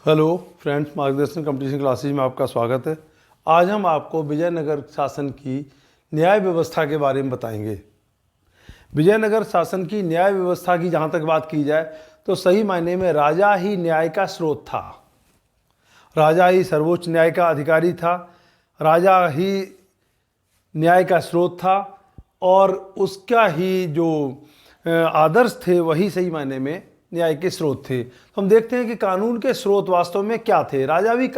Hello friends, मार्गदर्शन competition classes में आपका स्वागत है। आज हम आपको विजयनगर शासन की न्याय व्यवस्था के बारे में बताएंगे। विजयनगर शासन की न्याय व्यवस्था की जहाँ तक बात की जाए तो सही मायने में राजा ही न्याय का स्रोत था। राजा ही सर्वोच्च न्याय का अधिकारी था, राजा ही न्याय का स्रोत था और उसका ही जो आदर्श थे वही सही मायने में न्याय के स्रोत थे। तो हम देखते हैं कि कानून के स्रोत वास्तव में क्या थे। राजा भी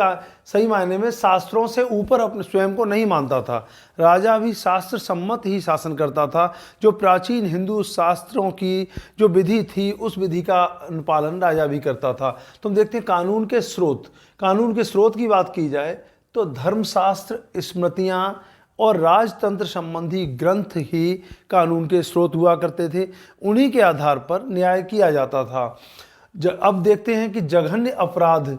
सही मायने में शास्त्रों से ऊपर अपने स्वयं को नहीं मानता था। राजा भी शास्त्र सम्मत ही शासन करता था। जो प्राचीन हिंदू शास्त्रों की जो विधि थी उस विधि का अनुपालन राजा भी करता था। तो हम देखते हैं कानून के स्रोत। कानून के स्रोत की बात की जाए तो धर्मशास्त्र, स्मृतियाँ और राजतंत्र संबंधी ग्रंथ ही कानून के स्रोत हुआ करते थे। उन्हीं के आधार पर न्याय किया जाता था। अब देखते हैं कि जघन्य अपराध,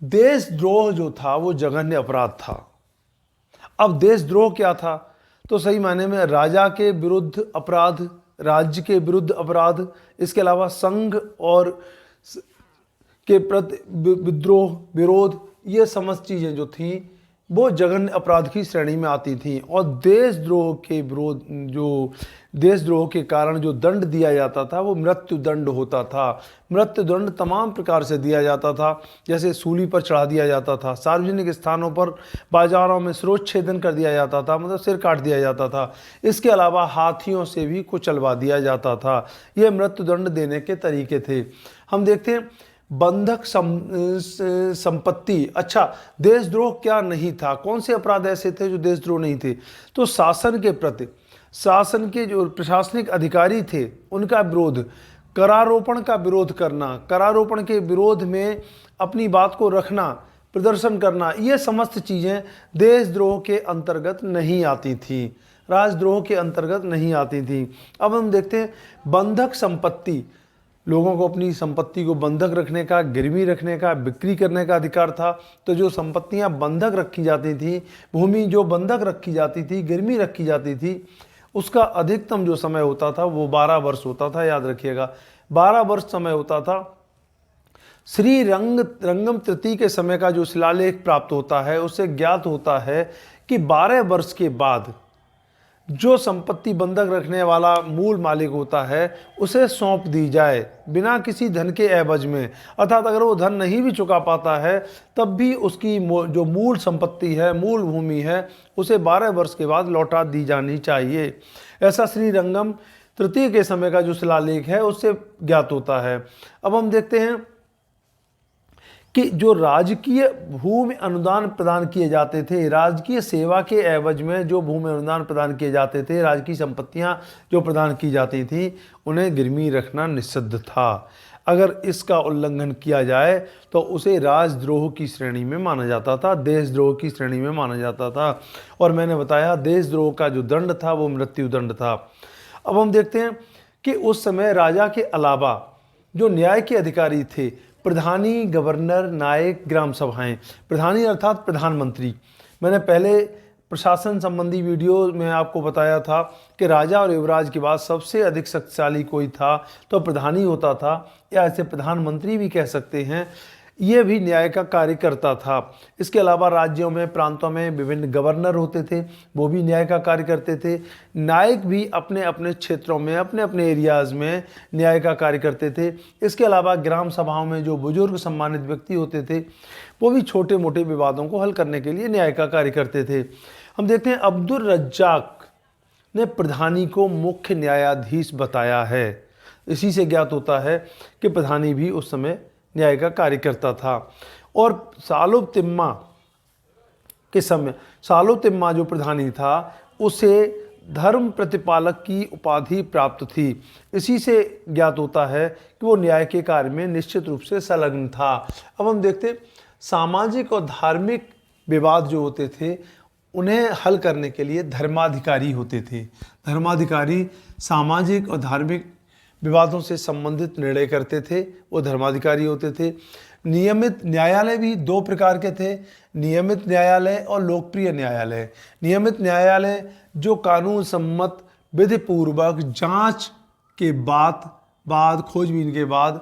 देशद्रोह जो था वो जघन्य अपराध था। अब देशद्रोह क्या था? तो सही मायने में राजा के विरुद्ध अपराध, राज्य के विरुद्ध अपराध, इसके अलावा संघ और के प्रति विद्रोह, विरोध, ये समस्त चीज़ें जो थीं वो जघन्य अपराध की श्रेणी में आती थी। और देशद्रोह के विरोध, जो देशद्रोह के कारण जो दंड दिया जाता था वो मृत्यु दंड होता था। मृत्यु दंड तमाम प्रकार से दिया जाता था, जैसे सूली पर चढ़ा दिया जाता था, सार्वजनिक स्थानों पर, बाजारों में सिरोच्छेदन कर दिया जाता था, मतलब सिर काट दिया जाता था। इसके अलावा हाथियों से भी कुचलवा दिया जाता था। ये मृत्यु दंड देने के तरीके थे। हम देखते हैं बंधक संपत्ति। अच्छा, देशद्रोह क्या नहीं था? कौन से अपराध ऐसे थे जो देशद्रोह नहीं थे? तो शासन के प्रति, शासन के जो प्रशासनिक अधिकारी थे उनका विरोध, करारोपण का विरोध करना, करारोपण के विरोध में अपनी बात को रखना, प्रदर्शन करना, ये समस्त चीज़ें देशद्रोह के अंतर्गत नहीं आती थी, राजद्रोह के अंतर्गत नहीं आती थी। अब हम देखते हैं बंधक संपत्ति। लोगों को अपनी संपत्ति को बंधक रखने का, गिरवी रखने का, बिक्री करने का अधिकार था। तो जो संपत्तियां बंधक रखी जाती थी, भूमि जो बंधक रखी जाती थी, गिरवी रखी जाती थी, उसका अधिकतम जो समय होता था वो 12 वर्ष होता था। याद रखिएगा, 12 वर्ष समय होता था। श्री रंगम तृतीय के समय का जो शिलालेख प्राप्त होता है उससे ज्ञात होता है कि 12 वर्ष के बाद जो संपत्ति बंधक रखने वाला मूल मालिक होता है उसे सौंप दी जाए बिना किसी धन के एवज में। अर्थात अगर वो धन नहीं भी चुका पाता है तब भी उसकी जो मूल संपत्ति है, मूल भूमि है, उसे 12 वर्ष के बाद लौटा दी जानी चाहिए। ऐसा श्री रंगम तृतीय के समय का जो शिलालेख है उससे ज्ञात होता है। अब हम देखते हैं कि जो राजकीय भूमि अनुदान प्रदान किए जाते थे, राजकीय सेवा के एवज में जो भूमि अनुदान प्रदान किए जाते थे, राजकीय संपत्तियां जो प्रदान की जाती थी, उन्हें गिरवी रखना निषिद्ध था। अगर इसका उल्लंघन किया जाए तो उसे राजद्रोह की श्रेणी में माना जाता था, देशद्रोह की श्रेणी में माना जाता था। और मैंने बताया देशद्रोह का जो दंड था वो मृत्यु दंड था। अब हम देखते हैं कि उस समय राजा के अलावा जो न्याय के अधिकारी थे, प्रधानी, गवर्नर, नायक, ग्राम सभाएं। प्रधानी अर्थात प्रधानमंत्री। मैंने पहले प्रशासन संबंधी वीडियो में आपको बताया था कि राजा और युवराज के बाद सबसे अधिक शक्तिशाली कोई था तो प्रधानी होता था, या इसे प्रधानमंत्री भी कह सकते हैं। ये भी न्याय का कार्य करता था। इसके अलावा राज्यों में, प्रांतों में विभिन्न गवर्नर होते थे, वो भी न्याय का कार्य करते थे। नायक भी अपने अपने क्षेत्रों में, अपने अपने एरियाज़ में न्याय का कार्य करते थे। इसके अलावा ग्राम सभाओं में जो बुजुर्ग सम्मानित व्यक्ति होते थे वो भी छोटे मोटे विवादों को हल करने के लिए न्याय का कार्य करते थे। हम देखते हैं अब्दुल रज्जाक ने प्रधानी को मुख्य न्यायाधीश बताया है। इसी से ज्ञात होता है कि प्रधानी भी उस समय न्याय का कार्य करता था। और सालोतिम्मा के समय, सालोतिम्मा जो प्रधानी था उसे धर्म प्रतिपालक की उपाधि प्राप्त थी। इसी से ज्ञात होता है कि वो न्याय के कार्य में निश्चित रूप से संलग्न था। अब हम देखते सामाजिक और धार्मिक विवाद जो होते थे उन्हें हल करने के लिए धर्माधिकारी होते थे। धर्माधिकारी सामाजिक और धार्मिक विवादों से संबंधित निर्णय करते थे, वो धर्माधिकारी होते थे। नियमित न्यायालय भी दो प्रकार के थे, नियमित न्यायालय और लोकप्रिय न्यायालय। नियमित न्यायालय जो कानून सम्मत विधिपूर्वक जांच के बाद खोजबीन के बाद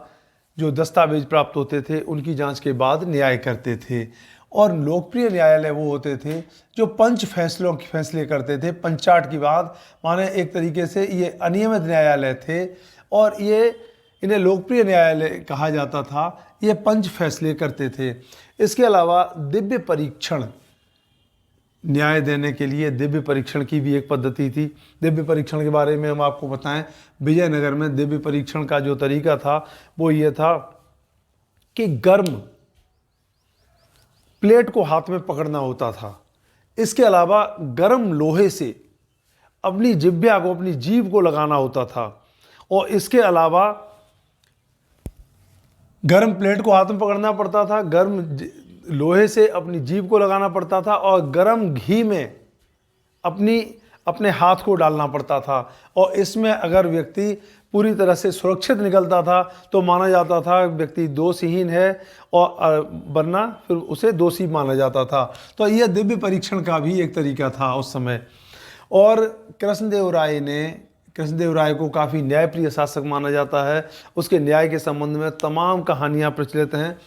जो दस्तावेज प्राप्त होते थे उनकी जांच के बाद न्याय करते थे। और लोकप्रिय न्यायालय वो होते थे जो पंच फैसलों के फैसले करते थे पंचाट की बात, माने एक तरीके से ये अनियमित न्यायालय थे और ये इन्हें लोकप्रिय न्यायालय कहा जाता था। ये पंच फैसले करते थे। इसके अलावा दिव्य परीक्षण, न्याय देने के लिए दिव्य परीक्षण की भी एक पद्धति थी। दिव्य परीक्षण के बारे में हम आपको बताएं, विजयनगर में दिव्य परीक्षण का जो तरीका था वो ये था कि गर्म प्लेट को हाथ में पकड़ना होता था। इसके अलावा गर्म लोहे से अपनी जिह्वा को, अपनी जीभ को लगाना होता था। और इसके अलावा गर्म प्लेट को हाथ में पकड़ना पड़ता था, गर्म लोहे से अपनी जीभ को लगाना पड़ता था और गर्म घी में अपने हाथ को डालना पड़ता था। और इसमें अगर व्यक्ति पूरी तरह से सुरक्षित निकलता था तो माना जाता था व्यक्ति दोषहीन है, और वरना फिर उसे दोषी माना जाता था। तो यह दिव्य परीक्षण का भी एक तरीका था उस समय। और कृष्णदेव राय को काफ़ी न्यायप्रिय शासक माना जाता है। उसके न्याय के संबंध में तमाम कहानियाँ प्रचलित हैं।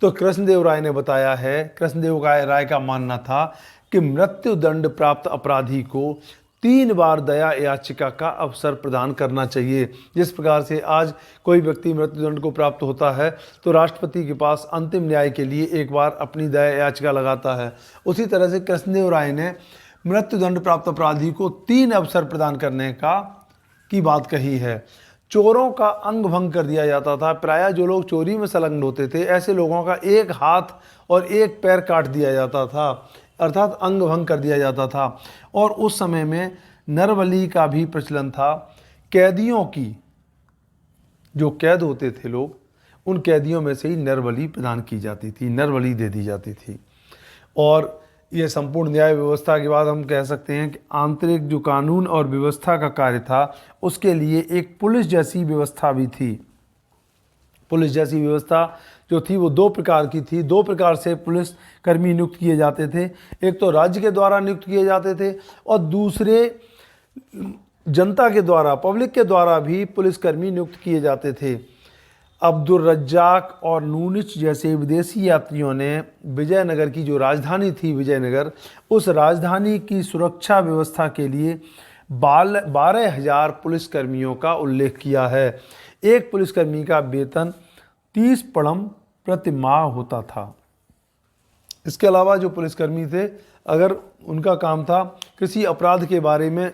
तो कृष्णदेव राय ने बताया है, कृष्णदेव राय का मानना था कि मृत्युदंड प्राप्त अपराधी को 3 बार दया याचिका का अवसर प्रदान करना चाहिए। जिस प्रकार से आज कोई व्यक्ति मृत्युदंड को प्राप्त होता है तो राष्ट्रपति के पास अंतिम न्याय के लिए एक बार अपनी दया याचिका लगाता है, उसी तरह से कृष्णदेव राय ने मृत्युदंड प्राप्त अपराधी को 3 अवसर प्रदान करने की बात कही है। चोरों का अंग भंग कर दिया जाता था। प्रायः जो लोग चोरी में संलग्न होते थे ऐसे लोगों का एक हाथ और एक पैर काट दिया जाता था, अर्थात अंग भंग कर दिया जाता था। और उस समय में नरबलि का भी प्रचलन था। कैदियों की, जो कैद होते थे लोग, उन कैदियों में से ही नरबलि प्रदान की जाती थी, नरबलि दे दी जाती थी। और ये संपूर्ण न्याय व्यवस्था के बाद हम कह सकते हैं कि आंतरिक जो कानून और व्यवस्था का कार्य था उसके लिए एक पुलिस जैसी व्यवस्था भी थी। पुलिस जैसी व्यवस्था जो थी वो 2 प्रकार की थी। 2 प्रकार से पुलिस कर्मी नियुक्त किए जाते थे। एक तो राज्य के द्वारा नियुक्त किए जाते थे और दूसरे जनता के द्वारा, पब्लिक के द्वारा भी पुलिसकर्मी नियुक्त किए जाते थे। अब्दुल रज्जाक और नूनिच जैसे विदेशी यात्रियों ने विजयनगर की जो राजधानी थी विजयनगर, उस राजधानी की सुरक्षा व्यवस्था के लिए 12,000 पुलिसकर्मियों का उल्लेख किया है। एक पुलिसकर्मी का वेतन 30 पड़म प्रति माह होता था। इसके अलावा जो पुलिसकर्मी थे, अगर उनका काम था किसी अपराध के बारे में,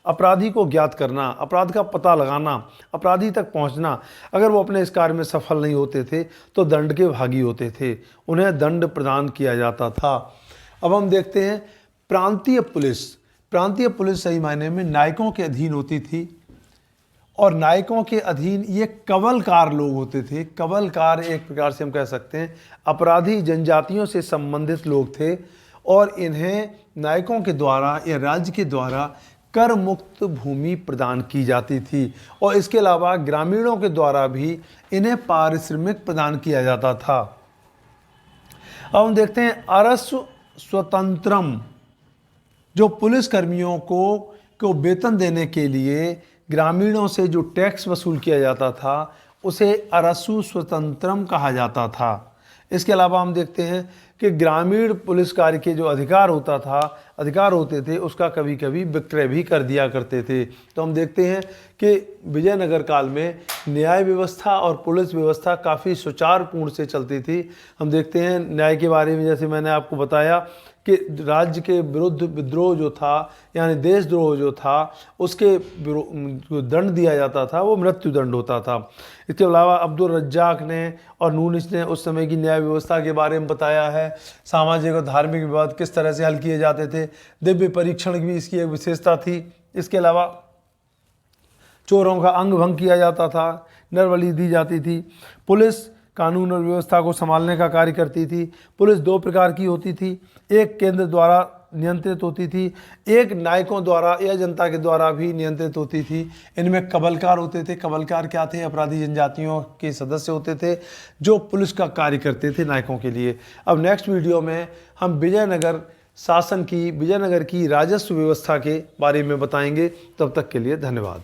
अपराधी को ज्ञात करना, अपराध का पता लगाना, अपराधी तक पहुंचना, अगर वो अपने इस कार्य में सफल नहीं होते थे तो दंड के भागी होते थे, उन्हें दंड प्रदान किया जाता था। अब हम देखते हैं प्रांतीय पुलिस। प्रांतीय पुलिस सही मायने में नायकों के अधीन होती थी और नायकों के अधीन ये कवलकार लोग होते थे। कवलकार एक प्रकार से हम कह सकते हैं अपराधी जनजातियों से संबंधित लोग थे और इन्हें नायकों के द्वारा या राज्य के द्वारा कर मुक्त भूमि प्रदान की जाती थी और इसके अलावा ग्रामीणों के द्वारा भी इन्हें पारिश्रमिक प्रदान किया जाता था। अब हम देखते हैं अरस्व स्वतंत्रम, जो पुलिस कर्मियों को वेतन देने के लिए ग्रामीणों से जो टैक्स वसूल किया जाता था उसे अरस्व स्वतंत्रम कहा जाता था। इसके अलावा हम देखते हैं कि ग्रामीण पुलिस कार्य के जो अधिकार होते थे उसका कभी कभी विक्रय भी कर दिया करते थे। तो हम देखते हैं कि विजयनगर काल में न्याय व्यवस्था और पुलिस व्यवस्था काफ़ी सुचारुपूर्ण से चलती थी। हम देखते हैं न्याय के बारे में, जैसे मैंने आपको बताया कि राज्य के विरुद्ध विद्रोह जो था यानी देशद्रोह जो था उसके जो दंड दिया जाता था वो मृत्युदंड होता था। इसके अलावा अब्दुल रज्जाक ने और नूनिच ने उस समय की न्याय व्यवस्था के बारे में बताया है। सामाजिक और धार्मिक विवाद किस तरह से हल किए जाते थे, दिव्य परीक्षण भी इसकी एक विशेषता थी। इसके अलावा चोरों का अंग भंग किया जाता था, नरबलि दी जाती थी। पुलिस कानून और व्यवस्था को संभालने का कार्य करती थी। पुलिस 2 प्रकार की होती थी, एक केंद्र द्वारा नियंत्रित होती थी, एक नायकों द्वारा या जनता के द्वारा भी नियंत्रित होती थी। इनमें कबलकार होते थे। कबलकार क्या थे? अपराधी जनजातियों के सदस्य होते थे जो पुलिस का कार्य करते थे नायकों के लिए। अब नेक्स्ट वीडियो में हम विजयनगर की राजस्व व्यवस्था के बारे में बताएंगे। तब तक के लिए धन्यवाद।